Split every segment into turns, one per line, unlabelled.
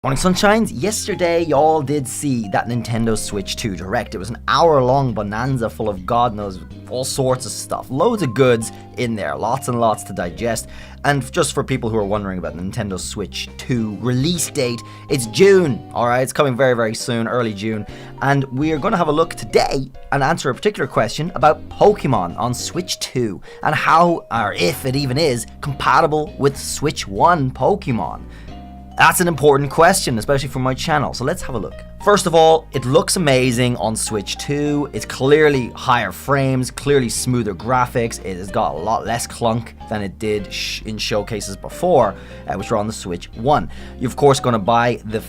Morning sunshines. Yesterday y'all did see that Nintendo Switch 2 Direct. It was an hour-long bonanza full of God knows all sorts of stuff. Loads of goods in there, lots and lots to digest. And just for people who are wondering about the Nintendo Switch 2 release date, it's June, alright? It's coming very, very soon, early June. And we are going to have a look today and answer a particular question about Pokemon on Switch 2 and how, or if it even is, compatible with Switch 1 Pokemon. That's an important question, especially for my channel, so let's have a look. First of all, it looks amazing on Switch 2. It's clearly higher frames, clearly smoother graphics. It has got a lot less clunk than it did in showcases before, which were on the Switch 1. You're of course going to buy the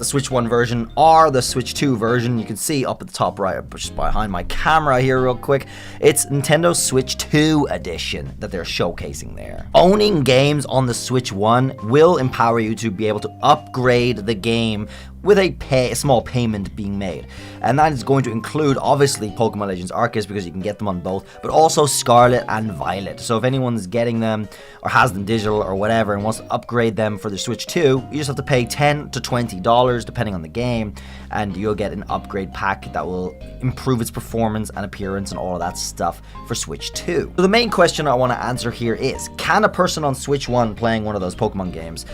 Switch 1 version or the Switch 2 version. You can see up at the top right, just behind my camera here real quick, it's Nintendo Switch 2 edition that they're showcasing there. Owning games on the Switch 1 will empower you to be able to upgrade the game with a small payment being made. And that is going to include, obviously, Pokemon Legends Arceus, because you can get them on both, but also Scarlet and Violet. So if anyone's getting them, or has them digital, or whatever, and wants to upgrade them for the Switch 2, you just have to pay $10 to $20, depending on the game, and you'll get an upgrade pack that will improve its performance and appearance and all of that stuff for Switch 2. So the main question I want to answer here is, can a person on Switch 1 playing one of those Pokemon games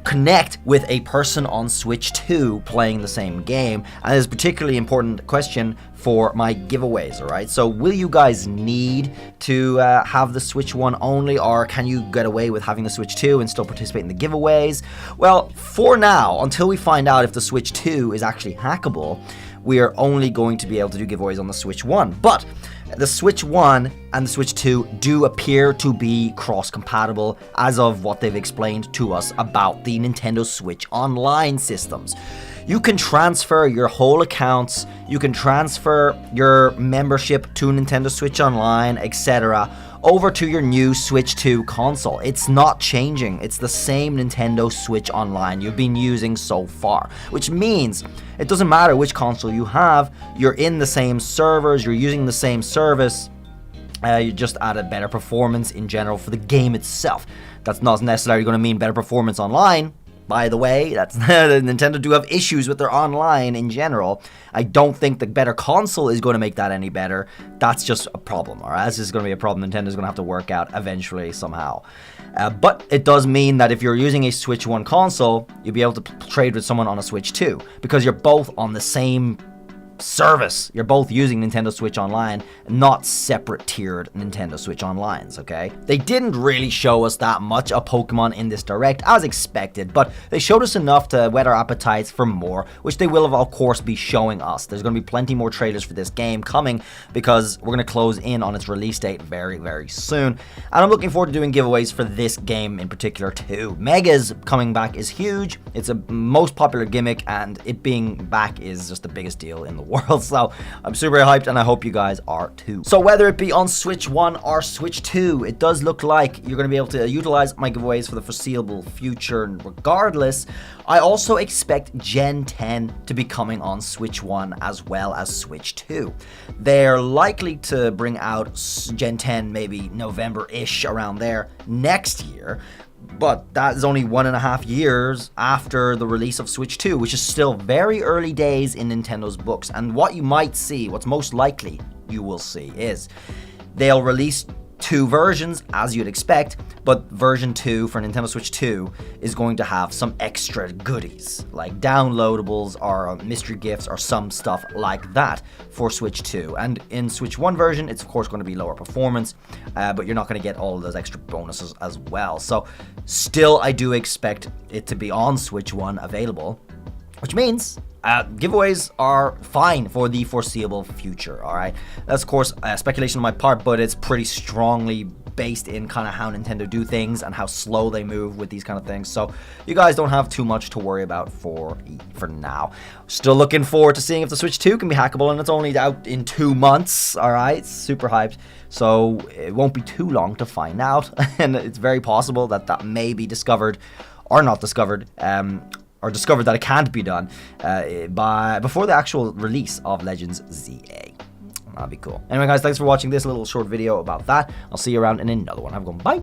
connect with a person on Switch 2 playing the same game? And it's a particularly important question for my giveaways, alright? So will you guys need to have the Switch 1 only, or can you get away with having the Switch 2 and still participate in the giveaways? Well, for now, until we find out if the Switch 2 is actually hackable, we are only going to be able to do giveaways on the Switch 1. But the Switch 1 and the Switch 2 do appear to be cross-compatible as of what they've explained to us about the Nintendo Switch Online systems. You can transfer your whole accounts, you can transfer your membership to Nintendo Switch Online, etc., over to your new Switch 2 console. It's not changing. It's the same Nintendo Switch Online you've been using so far, which means it doesn't matter which console you have, you're in the same servers, you're using the same service, you just add a better performance in general for the game itself. That's not necessarily going to mean better performance online. By the way, that's Nintendo do have issues with their online in general. I don't think the better console is going to make that any better. That's just a problem, alright? This is going to be a problem Nintendo's going to have to work out eventually somehow. But it does mean that if you're using a Switch 1 console, you'll be able to trade with someone on a Switch 2, because you're both on the same service. You're both using Nintendo Switch Online, not separate tiered Nintendo Switch Onlines, okay? They didn't really show us that much of Pokemon in this Direct, as expected, but they showed us enough to whet our appetites for more, which they will, of course, be showing us. There's going to be plenty more trailers for this game coming, because we're going to close in on its release date very, very soon. And I'm looking forward to doing giveaways for this game in particular, too. Megas coming back is huge. It's a most popular gimmick, and it being back is just the biggest deal in the world, so I'm super hyped, and I hope you guys are too. So whether it be on Switch 1 or Switch 2, it does look like you're going to be able to utilize my giveaways for the foreseeable future. And regardless, I also expect Gen 10 to be coming on Switch 1 as well as Switch 2. They're likely to bring out Gen 10 maybe November-ish, around there, next year. But that is only 1.5 years after the release of Switch 2, which is still very early days in Nintendo's books. And what you might see, what's most likely you will see, is they'll release 2 versions, as you'd expect, but version 2 for Nintendo Switch 2 is going to have some extra goodies, like downloadables or mystery gifts or some stuff like that for Switch 2. And in Switch 1 version, it's of course going to be lower performance, but you're not going to get all of those extra bonuses as well. So still, I do expect it to be on Switch 1 available, which means giveaways are fine for the foreseeable future, alright? That's, of course, speculation on my part, but it's pretty strongly based in kind of how Nintendo do things and how slow they move with these kind of things. So you guys don't have too much to worry about for now. Still looking forward to seeing if the Switch 2 can be hackable, and it's only out in 2 months, alright? Super hyped. So it won't be too long to find out, and it's very possible that that may be discovered or not discovered, or discovered that it can't be done before the actual release of Legends ZA. That'd be cool. Anyway, guys, thanks for watching this little short video about that. I'll see you around in another one. Have a good one. Bye.